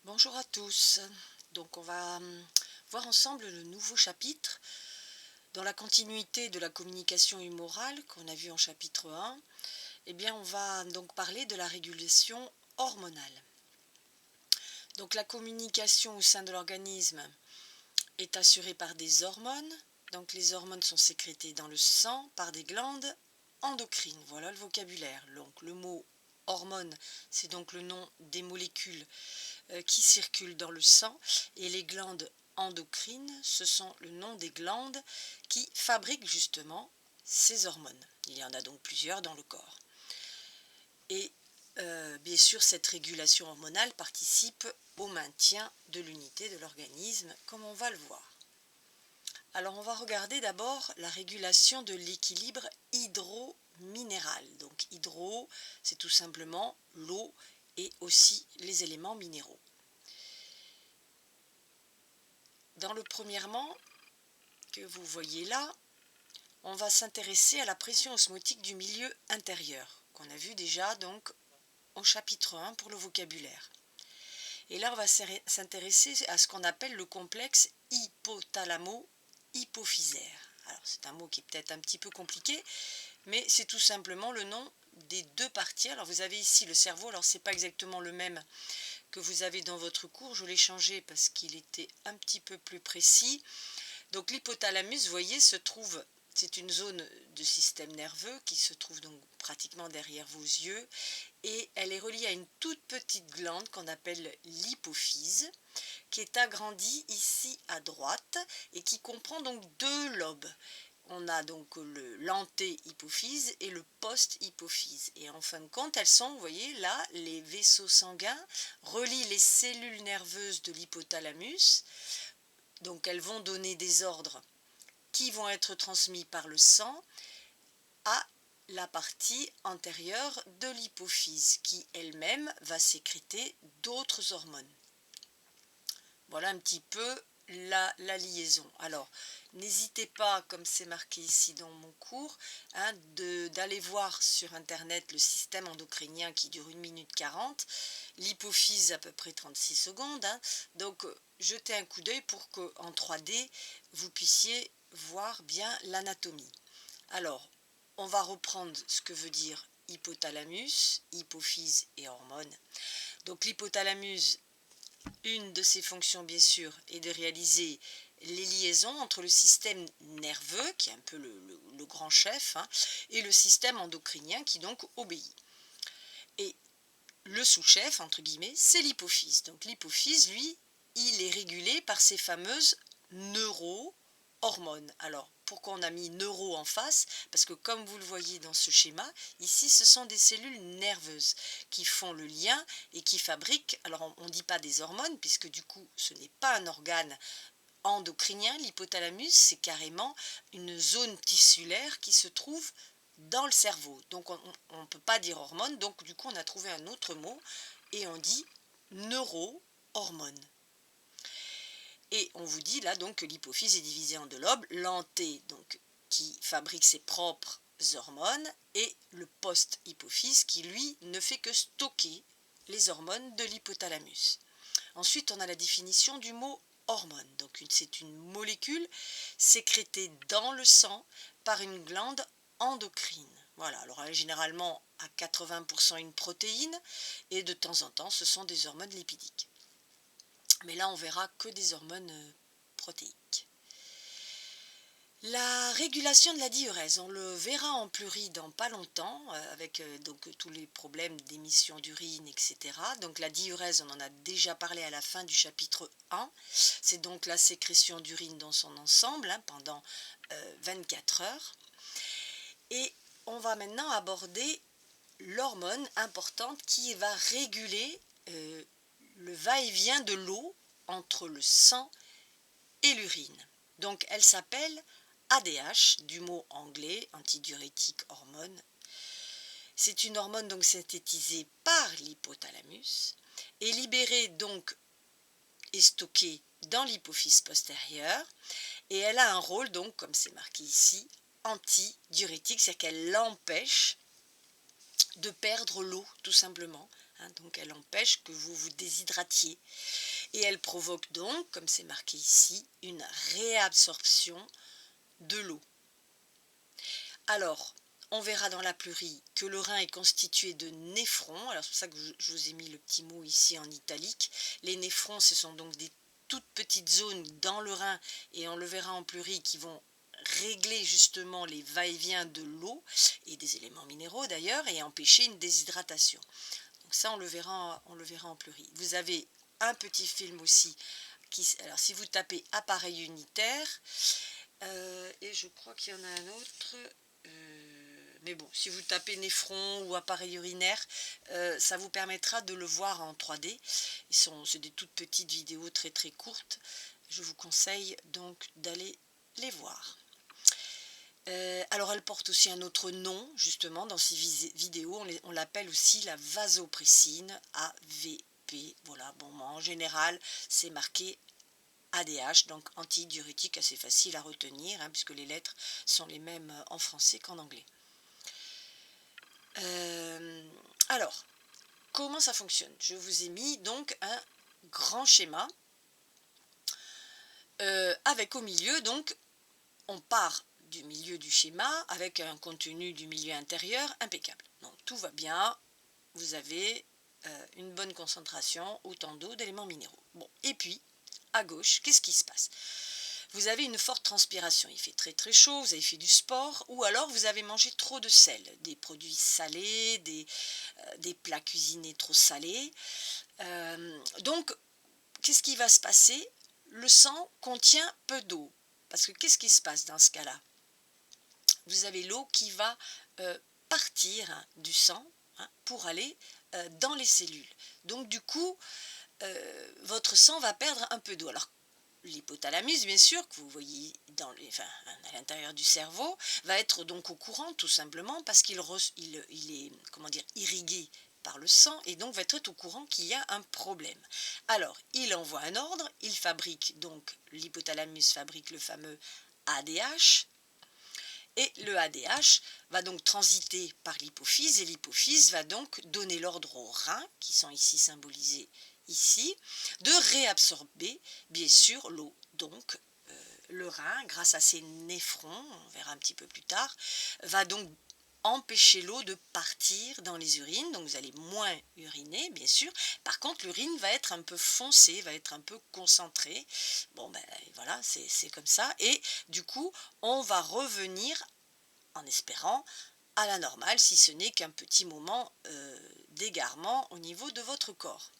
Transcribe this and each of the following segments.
Bonjour à tous. Donc on va voir ensemble le nouveau chapitre dans la continuité de la communication humorale qu'on a vu en chapitre 1. Eh bien, on va donc parler de la régulation hormonale. Donc la communication au sein de l'organisme est assurée par des hormones. Donc les hormones sont sécrétées dans le sang par des glandes endocrines. Voilà le vocabulaire. Donc le mot hormone, c'est donc le nom des molécules qui circulent dans le sang, et les glandes endocrines, ce sont le nom des glandes qui fabriquent justement ces hormones. Il y en a donc plusieurs dans le corps. Et bien sûr, cette régulation hormonale participe au maintien de l'unité de l'organisme, comme on va le voir. Alors on va regarder d'abord la régulation de l'équilibre hydro-minéral. Donc hydro, c'est tout simplement l'eau et aussi les éléments minéraux. Dans le premièrement que vous voyez là, on va s'intéresser à la pression osmotique du milieu intérieur, qu'on a vu déjà donc au chapitre 1 pour le vocabulaire. Et là, on va s'intéresser à ce qu'on appelle le complexe hypothalamo-hypophysaire. Alors, c'est un mot qui est peut-être un petit peu compliqué, mais c'est tout simplement le nom des deux parties. Alors, vous avez ici le cerveau, alors c'est pas exactement le même que vous avez dans votre cours, je l'ai changé parce qu'il était un petit peu plus précis. Donc l'hypothalamus, vous voyez, c'est une zone de système nerveux qui se trouve donc pratiquement derrière vos yeux, et elle est reliée à une toute petite glande qu'on appelle l'hypophyse, qui est agrandie ici à droite et qui comprend donc deux lobes. On a donc l'anté-hypophyse et le post-hypophyse. Et en fin de compte, elles sont, vous voyez, là, les vaisseaux sanguins relient les cellules nerveuses de l'hypothalamus. Donc elles vont donner des ordres qui vont être transmis par le sang à la partie antérieure de l'hypophyse, qui elle-même va sécréter d'autres hormones. Voilà un petit peu la liaison. Alors, n'hésitez pas, comme c'est marqué ici dans mon cours, d'aller voir sur Internet le système endocrinien qui dure 1 minute 40, l'hypophyse à peu près 36 secondes. Donc, jetez un coup d'œil pour qu'en 3D, vous puissiez voir bien l'anatomie. Alors, on va reprendre ce que veut dire hypothalamus, hypophyse et hormones. Donc, l'hypothalamus, une de ses fonctions, bien sûr, est de réaliser les liaisons entre le système nerveux, qui est un peu le grand chef, et le système endocrinien, qui donc obéit. Et le sous-chef, entre guillemets, c'est l'hypophyse. Donc l'hypophyse, lui, il est régulé par ces fameuses neurohormones. Alors, pourquoi on a mis neuro en face? Parce que comme vous le voyez dans ce schéma, ici, ce sont des cellules nerveuses qui font le lien et qui fabriquent, alors on ne dit pas des hormones, puisque du coup, ce n'est pas un organe endocrinien, l'hypothalamus, c'est carrément une zone tissulaire qui se trouve dans le cerveau. Donc on ne peut pas dire hormone, donc du coup on a trouvé un autre mot et on dit neurohormone. Et on vous dit là donc que l'hypophyse est divisée en deux lobes, l'anté donc qui fabrique ses propres hormones et le post-hypophyse qui lui ne fait que stocker les hormones de l'hypothalamus. Ensuite on a la définition du mot hormone. Donc c'est une molécule sécrétée dans le sang par une glande endocrine. Voilà, alors elle est généralement à 80% une protéine et de temps en temps ce sont des hormones lipidiques. Mais là on verra que des hormones protéiques. La régulation de la diurèse, on le verra en pluri dans pas longtemps, avec donc tous les problèmes d'émission d'urine, etc. Donc la diurèse, on en a déjà parlé à la fin du chapitre 1. C'est donc la sécrétion d'urine dans son ensemble pendant 24 heures. Et on va maintenant aborder l'hormone importante qui va réguler le va-et-vient de l'eau entre le sang et l'urine. Donc elle s'appelle ADH, du mot anglais, antidiurétique hormone. C'est une hormone donc synthétisée par l'hypothalamus et libérée donc et stockée dans l'hypophyse postérieure, et elle a un rôle donc, comme c'est marqué ici, antidiurétique, c'est-à-dire qu'elle l'empêche de perdre l'eau tout simplement hein, donc elle empêche que vous vous déshydratiez. Et elle provoque donc, comme c'est marqué ici, une réabsorption de l'eau. Alors, on verra dans la plurie que le rein est constitué de néphrons. Alors c'est pour ça que je vous ai mis le petit mot ici en italique. Les néphrons, ce sont donc des toutes petites zones dans le rein, et on le verra en plurie, qui vont régler justement les va-et-vient de l'eau et des éléments minéraux d'ailleurs, et empêcher une déshydratation. Donc ça, on le verra en plurie. Vous avez un petit film aussi. Alors si vous tapez appareil unitaire, et je crois qu'il y en a un autre, mais bon, si vous tapez néphron ou appareil urinaire, ça vous permettra de le voir en 3D. C'est des toutes petites vidéos très très courtes. Je vous conseille donc d'aller les voir. Alors elle porte aussi un autre nom, justement, dans ces vidéos, on l'appelle aussi la vasopressine, AVP. Voilà, bon, en général, c'est marqué ADH, donc antidiurétique, assez facile à retenir, hein, puisque les lettres sont les mêmes en français qu'en anglais. Alors, comment ça fonctionne? Je vous ai mis donc un grand schéma, avec au milieu, donc, on part du milieu du schéma avec un contenu du milieu intérieur impeccable. Donc tout va bien, vous avez une bonne concentration, autant d'eau, d'éléments minéraux. Bon, et puis, à gauche, qu'est-ce qui se passe? Vous avez une forte transpiration, il fait très très chaud, vous avez fait du sport, ou alors vous avez mangé trop de sel, des produits salés, des plats cuisinés trop salés. Donc, qu'est-ce qui va se passer? Le sang contient peu d'eau. Parce que qu'est-ce qui se passe dans ce cas-là? Vous avez l'eau qui va partir du sang, hein, pour aller dans les cellules. Donc du coup, votre sang va perdre un peu d'eau. Alors l'hypothalamus, bien sûr, que vous voyez à l'intérieur du cerveau, va être donc au courant, tout simplement, parce qu'il est, comment dire, irrigué par le sang, et donc va être au courant qu'il y a un problème. Alors, il envoie un ordre, l'hypothalamus fabrique le fameux ADH, et le ADH va donc transiter par l'hypophyse, et l'hypophyse va donc donner l'ordre aux reins, qui sont ici symbolisés ici, de réabsorber, bien sûr, l'eau. Donc, le rein, grâce à ses néphrons, on verra un petit peu plus tard, va donc empêcher l'eau de partir dans les urines, donc vous allez moins uriner, bien sûr. Par contre, l'urine va être un peu foncée, va être un peu concentrée. Bon, ben voilà, c'est comme ça. Et du coup, on va revenir, en espérant, à la normale, si ce n'est qu'un petit moment d'égarement au niveau de votre corps.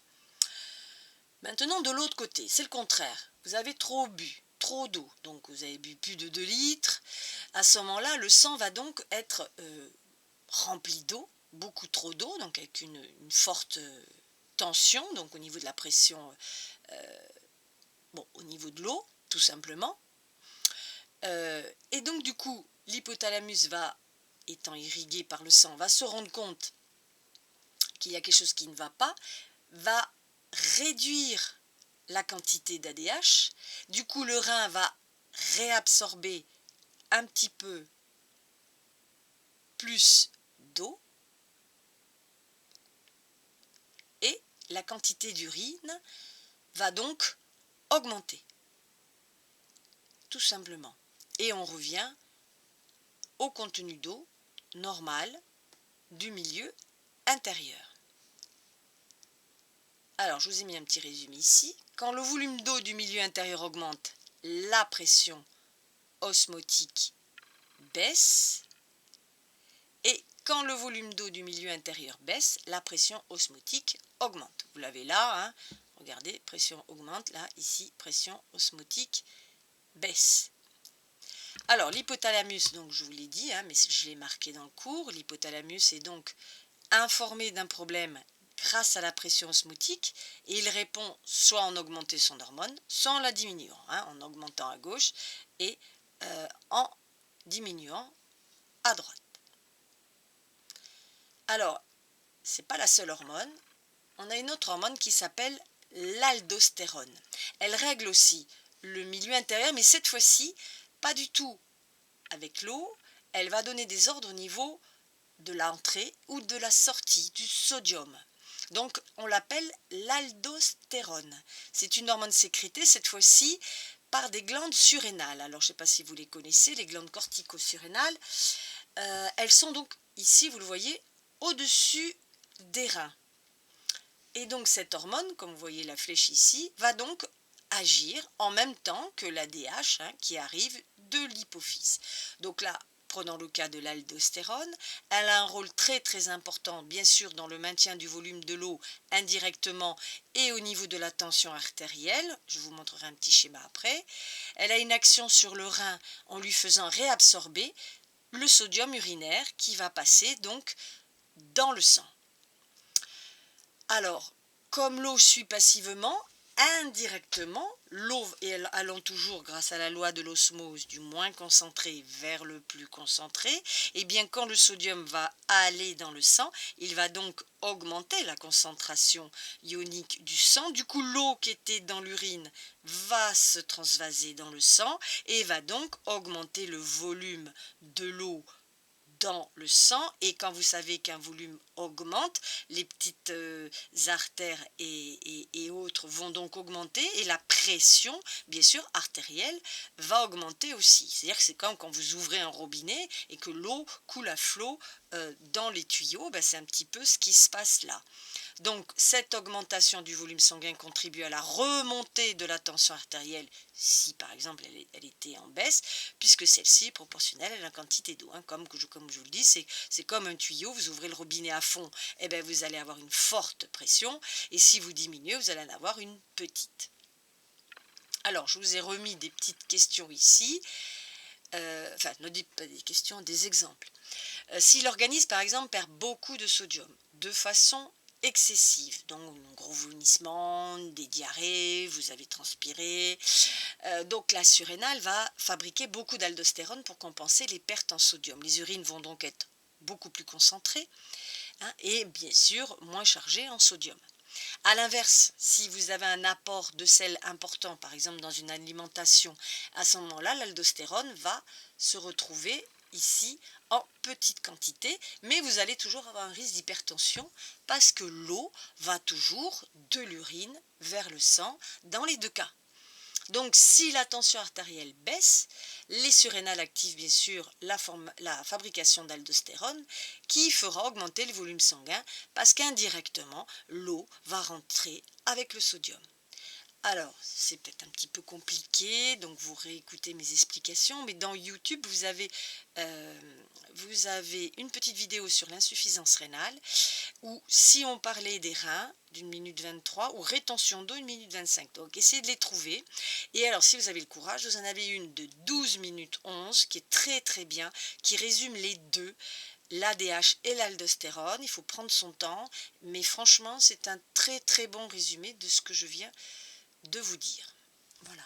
Maintenant, de l'autre côté, c'est le contraire. Vous avez trop bu, trop d'eau, donc vous avez bu plus de 2 litres. À ce moment-là, le sang va donc être rempli d'eau, beaucoup trop d'eau, donc avec une forte tension, donc au niveau de la pression, au niveau de l'eau, tout simplement. Et donc du coup, l'hypothalamus étant irrigué par le sang, va se rendre compte qu'il y a quelque chose qui ne va pas, va réduire la quantité d'ADH. Du coup, le rein va réabsorber un petit peu plus d'eau, et la quantité d'urine va donc augmenter, tout simplement. Et on revient au contenu d'eau normal du milieu intérieur. Alors, je vous ai mis un petit résumé ici. Quand le volume d'eau du milieu intérieur augmente, la pression osmotique baisse. Et quand le volume d'eau du milieu intérieur baisse, la pression osmotique augmente. Vous l'avez là, hein. Regardez, pression augmente, là, ici, pression osmotique baisse. Alors, l'hypothalamus, donc je vous l'ai dit, hein, mais je l'ai marqué dans le cours, l'hypothalamus est donc informé d'un problème grâce à la pression osmotique, et il répond soit en augmentant son hormone, soit en la diminuant, hein, en augmentant à gauche et en diminuant à droite. Alors, ce n'est pas la seule hormone, on a une autre hormone qui s'appelle l'aldostérone. Elle règle aussi le milieu intérieur, mais cette fois-ci, pas du tout avec l'eau, elle va donner des ordres au niveau de l'entrée ou de la sortie du sodium. Donc on l'appelle l'aldostérone. C'est une hormone sécrétée cette fois-ci par des glandes surrénales. Alors je ne sais pas si vous les connaissez, les glandes cortico-surrénales. Elles sont donc ici, vous le voyez, au-dessus des reins. Et donc cette hormone, comme vous voyez la flèche ici, va donc agir en même temps que l'ADH qui arrive de l'hypophyse. Donc là, prenons le cas de l'aldostérone, elle a un rôle très très important bien sûr dans le maintien du volume de l'eau indirectement et au niveau de la tension artérielle, je vous montrerai un petit schéma après. Elle a une action sur le rein en lui faisant réabsorber le sodium urinaire qui va passer donc dans le sang. Alors, comme l'eau suit passivement, indirectement, l'eau allant toujours grâce à la loi de l'osmose du moins concentré vers le plus concentré, et bien quand le sodium va aller dans le sang, il va donc augmenter la concentration ionique du sang. Du coup, l'eau qui était dans l'urine va se transvaser dans le sang et va donc augmenter le volume de l'eau dans le sang, et quand vous savez qu'un volume augmente, les petites artères et autres vont donc augmenter et la pression, bien sûr, artérielle va augmenter aussi. C'est-à-dire que c'est comme quand vous ouvrez un robinet et que l'eau coule à flot dans les tuyaux, ben c'est un petit peu ce qui se passe là. Donc cette augmentation du volume sanguin contribue à la remontée de la tension artérielle si par exemple elle était en baisse, puisque celle-ci est proportionnelle à la quantité d'eau. Comme je vous le dis, c'est comme un tuyau, vous ouvrez le robinet à fond, et bien vous allez avoir une forte pression, et si vous diminuez, vous allez en avoir une petite. Alors je vous ai remis des petites questions ici, enfin ne dites pas des questions, des exemples. Si l'organisme par exemple perd beaucoup de sodium de façon excessive, donc un gros vomissement, des diarrhées, vous avez transpiré, donc la surrénale va fabriquer beaucoup d'aldostérone pour compenser les pertes en sodium. Les urines vont donc être beaucoup plus concentrées et bien sûr moins chargées en sodium. A l'inverse, si vous avez un apport de sel important, par exemple dans une alimentation, à ce moment-là, l'aldostérone va se retrouver ici en petite quantité, mais vous allez toujours avoir un risque d'hypertension parce que l'eau va toujours de l'urine vers le sang dans les deux cas. Donc si la tension artérielle baisse, les surrénales activent bien sûr la fabrication d'aldostérone qui fera augmenter le volume sanguin parce qu'indirectement l'eau va rentrer avec le sodium. Alors, c'est peut-être un petit peu compliqué, donc vous réécoutez mes explications, mais dans YouTube, vous avez une petite vidéo sur l'insuffisance rénale, où si on parlait des reins, d'une minute 23, ou rétention d'eau, 1 minute 25. Donc, essayez de les trouver. Et alors, si vous avez le courage, vous en avez une de 12 minutes 11, qui est très très bien, qui résume les deux, l'ADH et l'aldostérone. Il faut prendre son temps, mais franchement, c'est un très très bon résumé de ce que je viens de vous dire. Voilà.